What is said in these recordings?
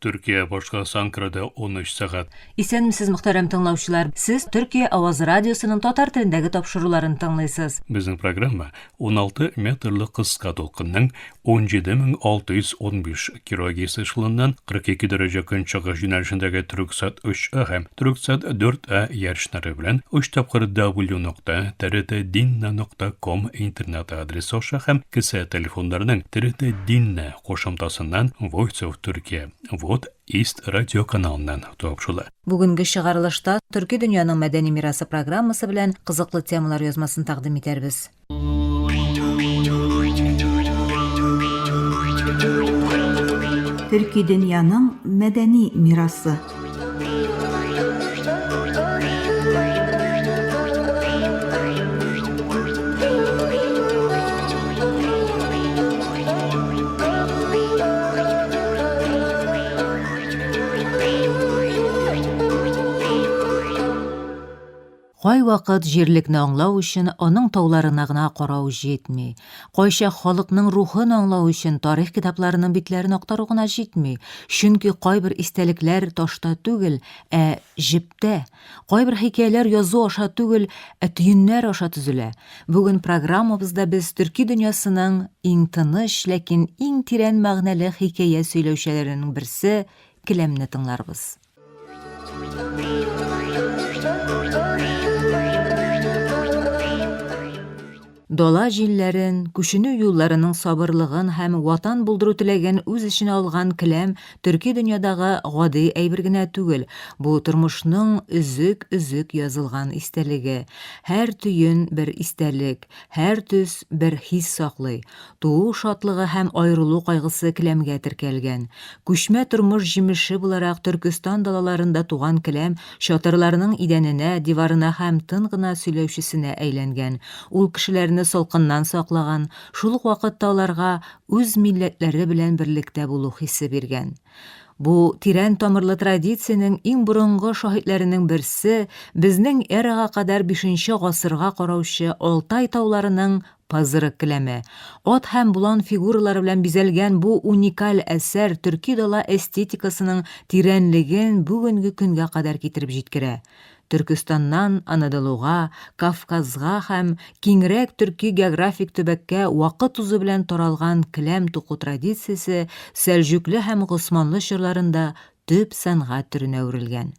Türkiye Başkası Ankara'da 13 saat. Исәнмесез, мөхтәрәм тыңлаучылар. Сез Төркия Аваз радиосының татар телендәге тапшыруларын тыңлыйсыз. Bizning programma 16 metrli qisqa to'lqinning 17615 kHz ышылыннан 42 дәрәҗә көнчыгыш юнәлешендәге Türksat 3A һәм Türksat 4A ярышлары белән 3 тапкыр w.trt.dinna.com интернет адресы аша һәм кесә телефоннарының TRT Dinna кушымтасыннан Voice of Turkey Вот East радио каналыннан тапшырыла. Бүгенге чыгарылышта Төрки дөньяның мәдәни мирасы программасы белән кызыклы темалар язмасын тәкъдим итәрбез. Төрки дөньяның мәдәни мирасы. Кай вакыт җирлекне аңлау өчен аның тауларына гына карау җитми. Кайчак халыкның рухын аңлау өчен тарих китапларының битләрен актару гына җитми. Чөнки кайбер истәлекләр ташта түгел, җептә. Кайбер хикәяләр язу аша түгел, төеннәр аша төзелә. Бүген программабызда без төрки дөньясының иң тыныч, ләкин иң тирән мәгънәле хикәя сөйләүчеләренең берсе Келәмне тыңларбыз. Дала җилләрен, күченү юлларының сабырлыгын һәм ватан булдыру теләген үз эченә алган Келәм төрки дөньядагы гади әйбер генә түгел, бу тормышның өзек язылган истәлеге. Һәр төен бер истәлек, һәр төс бер хис саклый. Туу шатлыгы һәм аерылу кайгысы Келәмгә теркәлгән. Күчмә тормыш җимеше буларак Төркстан далаларында туган Келәм чатырларның идәненә, диварына һәм тын гына сөйләүчесенә әйләнгән. Ул кешеләрне салкыннан саклаган, шул ук вакытта аларга үз милләтләре белән берлектә булу хисе биргән. Бу тирән тамырлы традициянең иң борынгы шаһитләренең берсе безнең эрага кадәр 5нче гасырга караучы Алтай тауларының Пазырык Келәме. Ат һәм булан фигуралары белән бизәлгән бу уникаль әсәр төрки дала эстетикасының тирәнлеген бүгенге көнгә кадәр китереп җиткерә. Түркстаннан Анадолуга, Кавказга һәм киңрәк төрки географик төбәккә вакыт узу белән таралган келәм туку традициясе Сәлҗүкле һәм Госманлы чорларында төп сәнгать төренә әверелгән.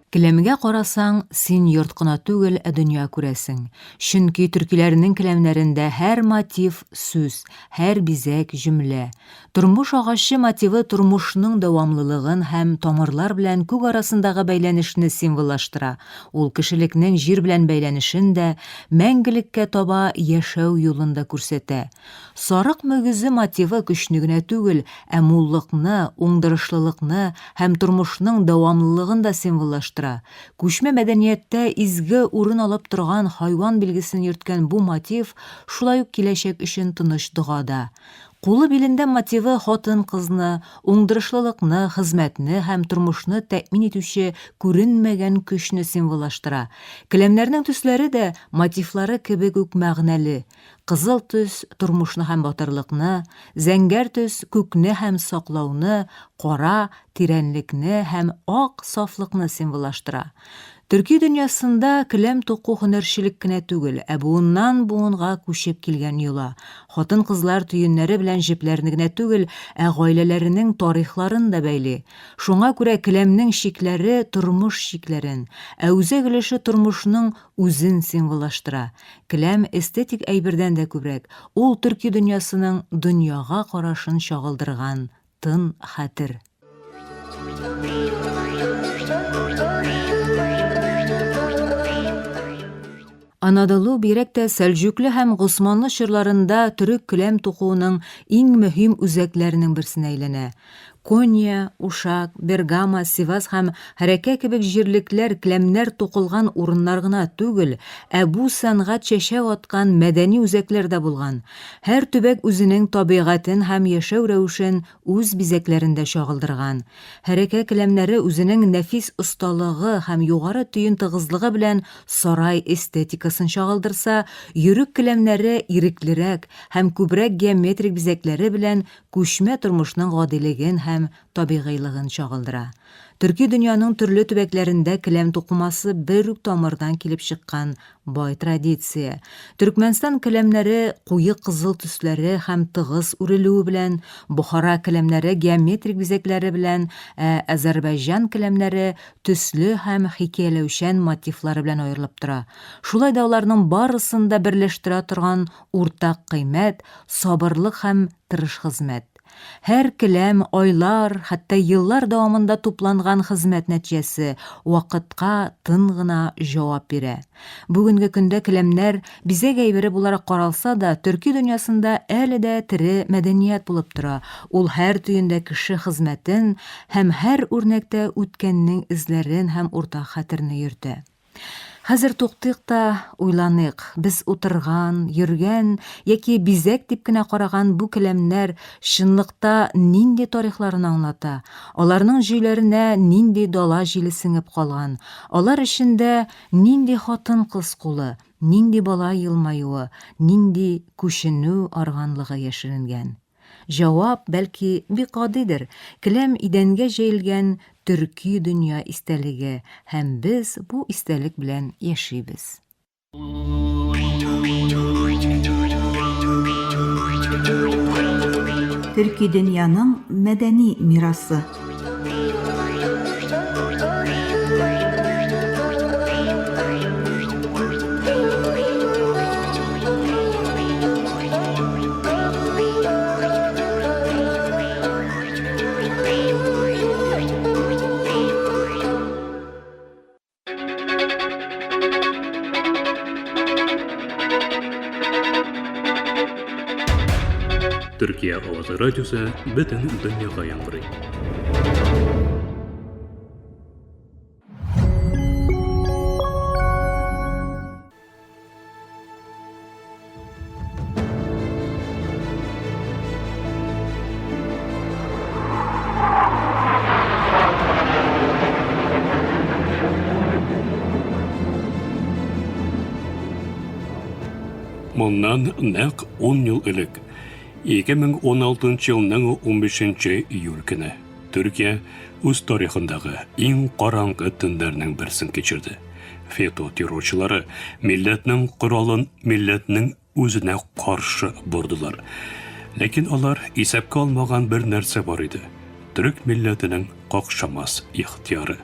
Келәмгә карасаң, син йорт кына түгел, дөнья күрәсең. Чөнки төркиләрнең келәмнәрендә һәр мотив сүз, һәр бизәк җөмлә. Тормыш агачы мотивы тормышның дәвамлылыгын һәм тамырлар белән күк арасындагы бәйләнешне символлаштыра. Ул кешелекнең җир белән бәйләнешен дә мәңгелеккә таба яшәү юлын да күрсәтә. Сарык мөгезе мотивы көчне генә түгел, муллыкны, уңдырышлылыкны һәм тормышның дәвамлылыгын да символлаштыра. Күчмә мәдәнияттә изге урын алып торган хайван билгесен йөрткән бу мотив шулай ук киләчәк өчен тыныч догада. Кулы билендә мотивы хатын-кызны, уңдырышлылыкны, хезмәтне һәм тормышны тәэмин итүче күренмәгән көчне символлаштыра. Келәмнәрнең төсләре дә мотивлары кебек үк мәгънәле. Кызыл төс тормышны һәм батырлыкны, зәңгәр төс күкне һәм саклауны, кара тирәнлекне һәм ак сафлыкны символлаштыра. Төрки дөньясында келәм току һөнәрчелек кенә түгел, буыннан буынга күчеп килгән юла. Хатын-кызлар төеннәре белән җепләрне генә түгел, гаиләләренең тарихларын да бәйли. Шуңа күрә келәмнең шикләре тормыш шикләрен, үзәк өлеше тормышның үзен символлаштыра. Келәм эстетик әйбердән дә күбрәк. Ул төрки дөньясының дөньяга карашын чагылдырган тын хәтер. Анадолу бирәк тә Сәлҗүкле һәм Госманлы чорларында төрек келәм тукуының иң мөһим үзәкләренең берсенә әйләнә. Кония, Ушак, Бергама, Сивас һәм Хәрәкә кебек җирлекләр келәмнәр тукылган урыннар гына түгел, ә бу сәнгать чәчәк аткан мәдәни үзәкләр дә булган. Һәр төбәк үзенең табигатен һәм яшәү рәвешен үз бизәкләрендә чагылдырган. Хәрәкә келәмнәре үзенең нәфис осталыгы һәм югары төен тыгызлыгы белән сарай эстетикасын чагылдырса, йөрек келәмнәре иреклерәк һәм күбрәк геометрик бизәкләре белән күчмә тормышның гадилеген һәм табигыйлыгын чагылдыра. Төрки дөньяның төрле төбәкләрендә келәм тукымасы бер үк тамырдан килеп чыккан бай традиция. Төркмәнстан келәмнәре куе кызыл төсләре һәм тыгыз үрелүе белән, Бохара келәмнәре геометрик бизәкләре белән, Азәрбайҗан келәмнәре төсле һәм хикәяләүчән мотивлары белән аерылып тора. Шулай да аларның барысын да берләштерә торган уртак кыйммәт, сабырлык һәм тырыш хезмәт. Һәр келәм айлар, хәтта еллар дәвамында тупланган хезмәт нәтиҗәсе вакытка тын гына җавап бирә. Бүгенге көндә келәмнәр бизәк әйбере буларак каралса да, төрки дөньясында әле дә тере мәдәният булып тора. Ул һәр төендә кеше хезмәтен һәм һәр үрнәктә үткәннең эзләрен һәм уртак хәтерне йөртә. Хәзер туктыйк та уйланыйк. Без утырган, йөргән яки бизәк дип кенә караган бу келәмнәр чынлыкта нинди тарихларын аңлата? Аларның җөйләренә нинди дала җиле сеңеп калган? Алар эчендә нинди хатын-кыз кулы, нинди бала елмаюы, нинди күченү арганлыгы яшеренгән? Җавап бәлки бик гадидер. Келәм идәнгә җәелгән төрки дөнья истәлеге һәм без бу истәлек белән яшибез. Төрки дөньяның мәдәни мирасы. Төркия авазы радиосы бөтен дөньяга яңгырый. Моннан нәкъ 10 ел элек 2016 елның 15 июль көне Төркия үз тарихындагы иң караңгы төндәрнең берсен кичерде. ФЕТО террорчылары милләтнең коралын милләтнең үзенә каршы бордылар. Ләкин алар исәпкә алмаган бер нәрсә бар иде. Төрек милләтенең какшамас ихтияры.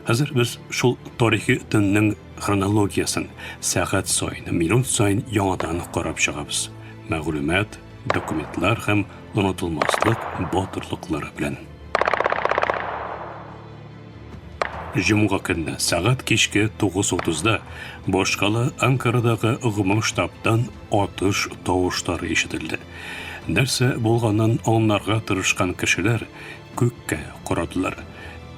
Хәзер без шул тарихи төннең хронологиясын сәгать сайын, минут сайын яңадан карап чыгабыз. Мәгълүмат, документлар һәм онытылмаслык батырлыклары белән. Җомга көнне сәгать кичке 9:30-да башкала Анкарадагы гомум штабтан атыш тавышлары ишетелде. Нәрсә булганын аңларга тырышкан кешеләр күккә карадылар.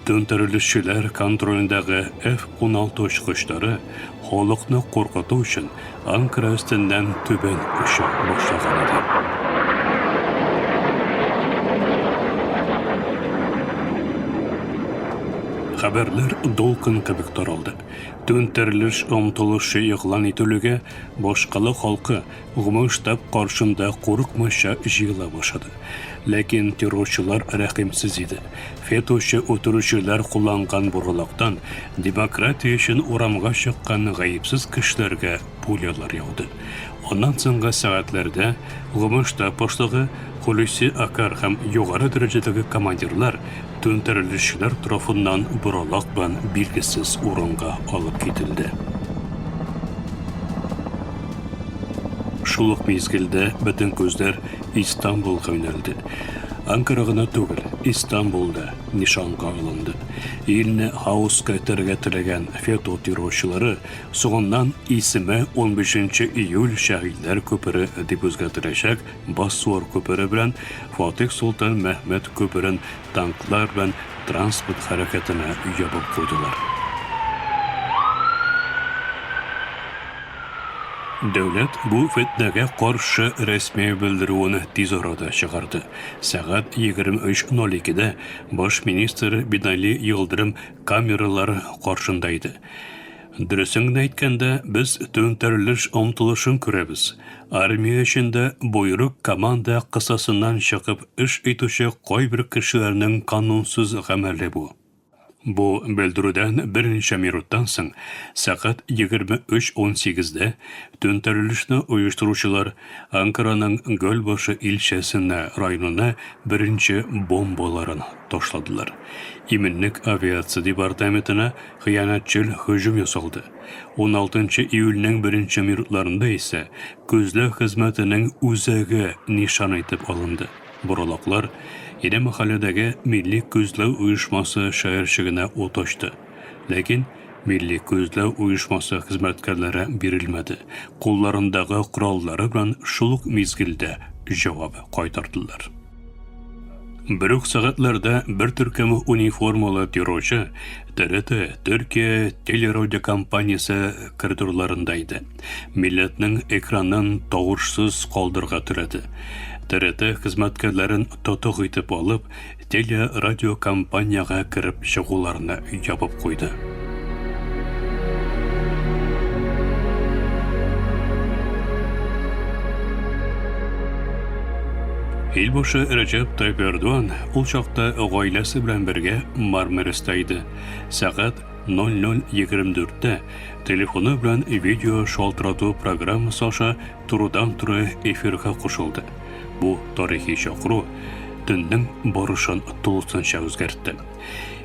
Төндерелүчеләр контролендәге F-16 очкычлары халыкны куркыту өчен Анкара өстеннән түбән оча башлаган иде. Хәбәрләр долкын кебек таралды. Төндерелеш омтылышы игълан ителүгә башкала халкы гомум штаб каршында курыкмыйча җыела башлады. Ләкин террорчылар рәхимсез иде. ФЕТОчы утыручылар кулланган бурылыктан демократия өчен урамга чыккан гаепсез кешеләргә пулялар яуды. Оннан соңгы сәгатьләрдә гомум штаб башлыгы Хулуси Акар һәм югары дәрәҗәдәге командирлар төндерелүчеләр тарафыннан бурылык белән билгесез урынга алып китилде. Шул ук мизгелдә бөтен күзләр Истанбулга юнәлде. Анкара гына түгел, Истанбулда нишанга алынды. Илне хаоска этәргә теләгән фето террорчылары соңыннан исеме 15 июль шәһидләр күпере дип үзгәртеләчәк Басуар күпере белән Фатих Султан Мәхмәд күперен танклар белән транспорт хәрәкәтенә ябып куйдылар. Дәүләт бу фетнәгә каршы рәсми белдерүен тиз арада чыгарды. Сәгать 23:02-дә баш министр Бинали Йылдырым камералары каршында иде. Дөресен әйткәндә, без төңтәрелеш омтылышын күрәбез. Армия эчендә буйрук команда кысасыннан чыгып эш итүче кайбер кешеләрнең канунсыз гамәле бу. Бу белдерүдән берничә минуттан соң, сәгать 23:18-дә төңтәрелешне оештыручылар Анкараның Гөлбашы илчәсенә районына беренче бомбаларын ташладылар. Именлек авиация департаментына хыянатчыл һөҗүм ясалды. 16 июльнең 1 минутларында исә күзләү хезмәтенең үзәге нишан итеп алынды. Боралаклар Иде мәхәлләдәге Милли күзләү оешмасы шәһәрчегенә ут ачты. Ләкин Милли күзләү оешмасы хезмәткәрләре бирелмәде. Кулларындагы кораллары белән шул ук мизгелдә җавап кайтардылар. Бер үк сәгатьләрдә бер төркем униформалы террорчы ТРТ Төркия телерадиокомпаниясе коридорларында иде. Милләтнең экранын тавышсыз калдырга теләде. ТРТ хезмәткәрләрен тотык итеп алып, телерадиокомпанияга кирип чыгуларны ябып куйды. Илбашы Рәҗәп Тайып Эрдоган ул чакта гаиләсе белән бергә Мармариста иде. Сәгать 00:24-тә телефоны белән видео шалтырату программасы аша турыдан-туры эфирга кушылды. Бу тарихи чакыру төннең барышын тулысынча үзгәртте.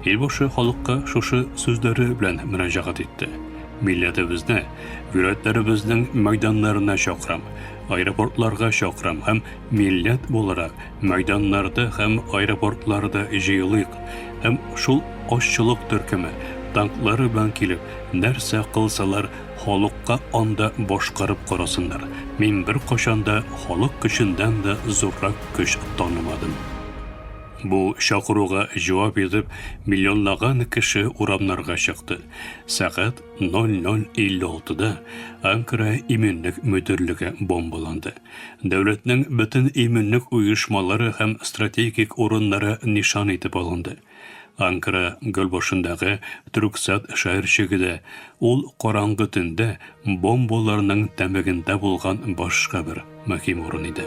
Илбашы халыкка шушы сүзләре белән мөрәҗәгать итте. Милләтебезне, вилаятларыбызның мәйданнарына чакырам, аэропортларга чакырам һәм милләт буларак мәйданнарда һәм аэропортларда җыелыйк һәм шул ашчылык төркеме танклары белән килеп, нәрсә кылсалар халыкка анда башкарып карасыннар. Мин бер кашанда халык көчендән дә зуррак көч танымадым. Бу чакыруга җавап итеп, миллионлаган кеше урамнарга чыкты. Сәгать 00:56-да Анкара иминлек мөдирлеге бомбаланды. Дәүләтнең бөтен иминлек оешмалары һәм стратегик урыннары нишан итеп алынды. Анкара Гөлбашындагы Түрксат шәһәрчегендә ул караңгы төндә бомбаларның тәмәгендә булган башка бер мөһим урын иде.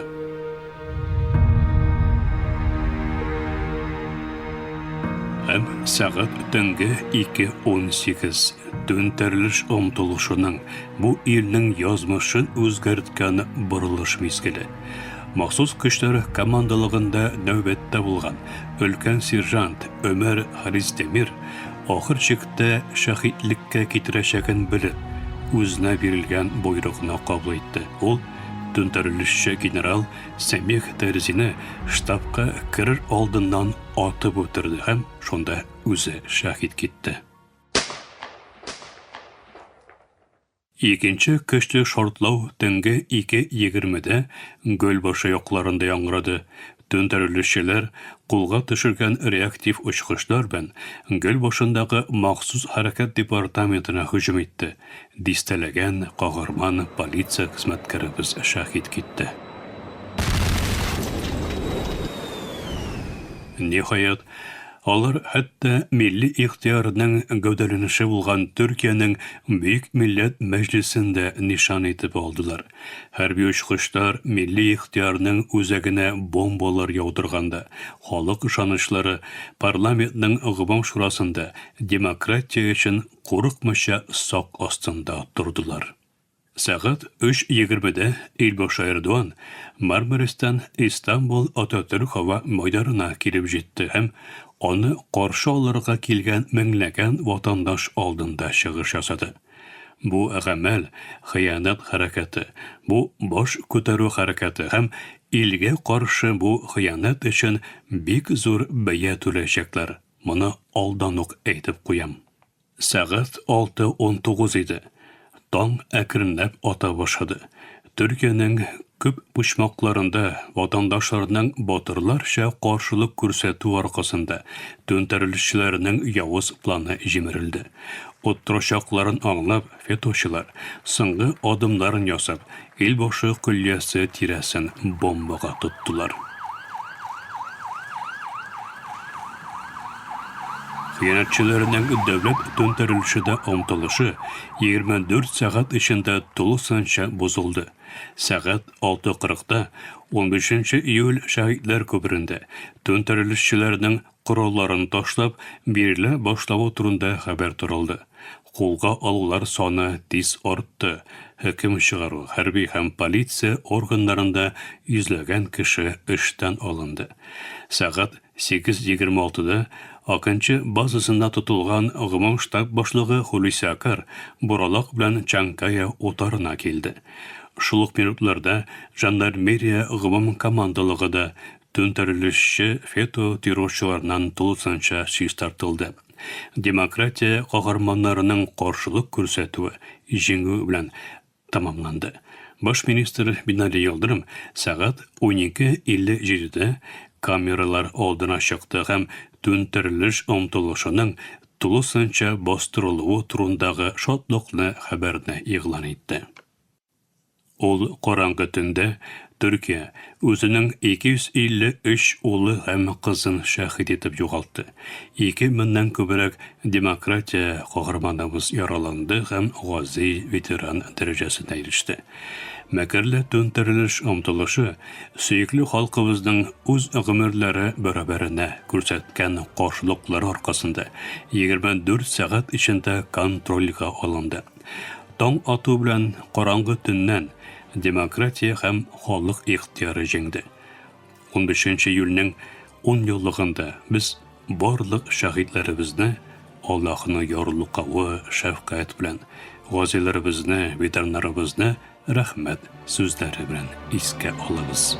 Һәм сәгать төнге 2:18 төңтәрелеш омтылышының бу илнең язмышын үзгәрткән борылыш мизгеле. Махсус көчләр командалыгында нәүбәттә булган өлкән сержант Өмәр Харистемир ахыр чиктә шәһидлеккә китерәчәген белеп, үзенә бирелгән буйрыкны кабул итте. Ул төңтәрелешче генерал Сәмих Тәрзине штабка керер алдыннан атып үтерде һәм шунда үзе шәһид китте. Икенче көчле шартлау төнге 2:20-дә Гөлбашы якларында яңгырады. Төңтәрелешчеләр кулга төшергән реактив очкычлар белән Гөлбашындагы махсус хәрәкәт департаментына һөҗүм итте. Дистәләгән каһарман полиция хезмәткәребез шәһид китте. Ниһаять, алар хәтта милли ихтиярның гәүдәләнеше булган Төркиянең Бөек Милләт Мәҗлесендә нишан итеп алдылар. Хәрби очкычлар милли ихтиярның үзәгенә бомбалар яудырганда, халык ышанычлары парламентның Гомум шурасында демократия өчен курыкмыйча сак астында тордылар. Сәгать 3:20-дә Илбашы Эрдоган Мармаристан Истанбул Ататürk һава мәйданына килеп җитте һәм аны каршы алырга килгән меңләгән ватандаш алдында чыгыш ясады. Бу гамәл хыянат хәрәкәте, бу баш күтәрү хәрәкәте һәм Илгә каршы бу хыянат өчен бик зур бәя түләячәкләр. Моны алдан ук әйтеп куям. Сәгать 6:19 иде. Таң әкренләп ата башлады. Төркиянең күп почмакларында ватандашларның батырларча каршылык күрсәтү аркасында төнтерелүчеләрнең явыз планы җимерелде. Оттырачакларын аңлап, фетошилар соңгы адымнарын ясап, илбашы күллиясе тирәсен бомбага тоттылар. Хыянатчыларның дәүләт төнтерелешендә омтылышы 24 сәгать эчендә тулысынча бозылды. Сәгать 6:40-та 15 июль шәһидләр күберендә төнтерелешчеләрнең коралларын ташлап бирелә башлавы турында хәбәр таралды. Кулга алулар саны тиз артты. Хөкем чыгару, хәрби һәм полиция органнарында йөзләгән кеше эштән алынды. Сәгать 8:26-да Акынчы базасында тотылган гомум штаб башлыгы Хулиси Акар буралак белән Чанкая утарына килде. Шул ук минутларда жандармерия гомум командалыгы да төнтерелешче фето террорчыларыннан тулысынча чистартылды. Демократия каһарманнарының каршылык күрсәтүе җиңү белән тамамланды. Баш министр Бинали Йылдырым сәгать 12:57-дә камералар алдына чыкты һәм төнтерелеш омтылышының тулысынча бастырылуы турындагы шатлыклы хәбәрне игълан итте. Ул караңгы төндә Төркия үзенең 253 улы һәм кызын шәһид итеп югалтты. 2000-нән күбрәк демократия каһарманыбыз яраланды һәм гази ветеран дәрәҗәсенә иреште. Мәкерле төнтерелеш омтылышы сөекле халкыбызның үз гомерләре бәрабәренә күрсәткән каршылыклар аркасында 24 сәгать эчендә контрольгә алынды. Таң ату белән караңгы төннән демократия һәм халык ихтияры җиңде. 15 июльнең 10 еллыгында без барлык шәһидләребезне Аллаһның ярлыкавы шәфкать белән, газиләребезне, ветераннарыбызны рәхмәт сүзләре белән искә алабыз.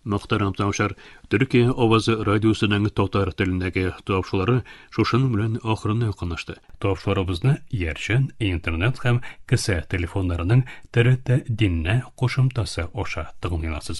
Мөхтәрәм тыңлаучылар, Төркия авазы радиосының татар телендәге тапшырулары шушының белән ахырына якынлашты. Тапшыруларыбызны Ярчан интернет һәм кесә телефоннарының ТРТ динне кушымтасы аша тыңлыйларсыз.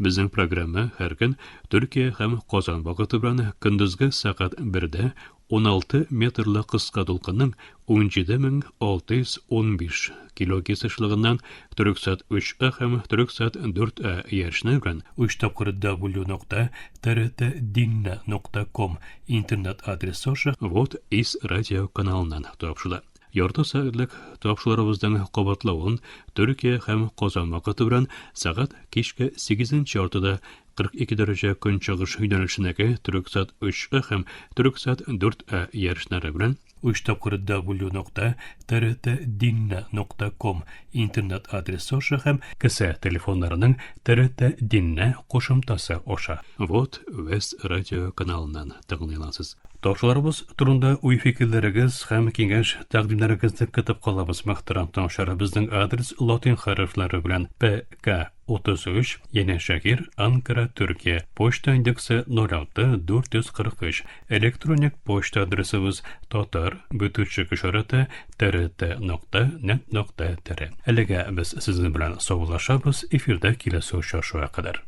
Безнең программа һәр көн Төркия һәм Казан вакыты белән көндезге сәгать 1-дә 16 метрлы кыска дулкынның 17615 кГц шлыгыннан Төрксат 3А һәм Төрксат 4А ярышны белән www.trtdinna.com интернет адресы аша вот из радио каналыннан тапшырыла. Ярты сәгатьлек тапшыруларыбызның кабатлавын Төркия һәм Казан вакыты белән сәгать кичке 8-нче яртыда 42 дәрәҗә көнчыгыш юнәлешендәге Төрксат 3А һәм Төрксат 4А ярышлары белән www.trtdinna.com интернет адресы аша һәм кесә телефоннарының ТРТ динне кушымтасы аша вот вес радио каналыннан тыңлыйларсыз. Тапшыруларыбыз турында уй-фикерләрегез һәм киңәш тәкъдимнәрегезне көтеп калабыз. Мөхтәрәм тыңлаучылар, безнең адрес латин хәрефләре белән ПК 33 Яңа шәһәр, Анкара, Төркия. Почта индексы 06443. Электроник почта адресыбыз tatar@trt.net.tr. Әлегә без сезнең белән саулашабыз. Эфирдә киләсе очрашуга кадәр.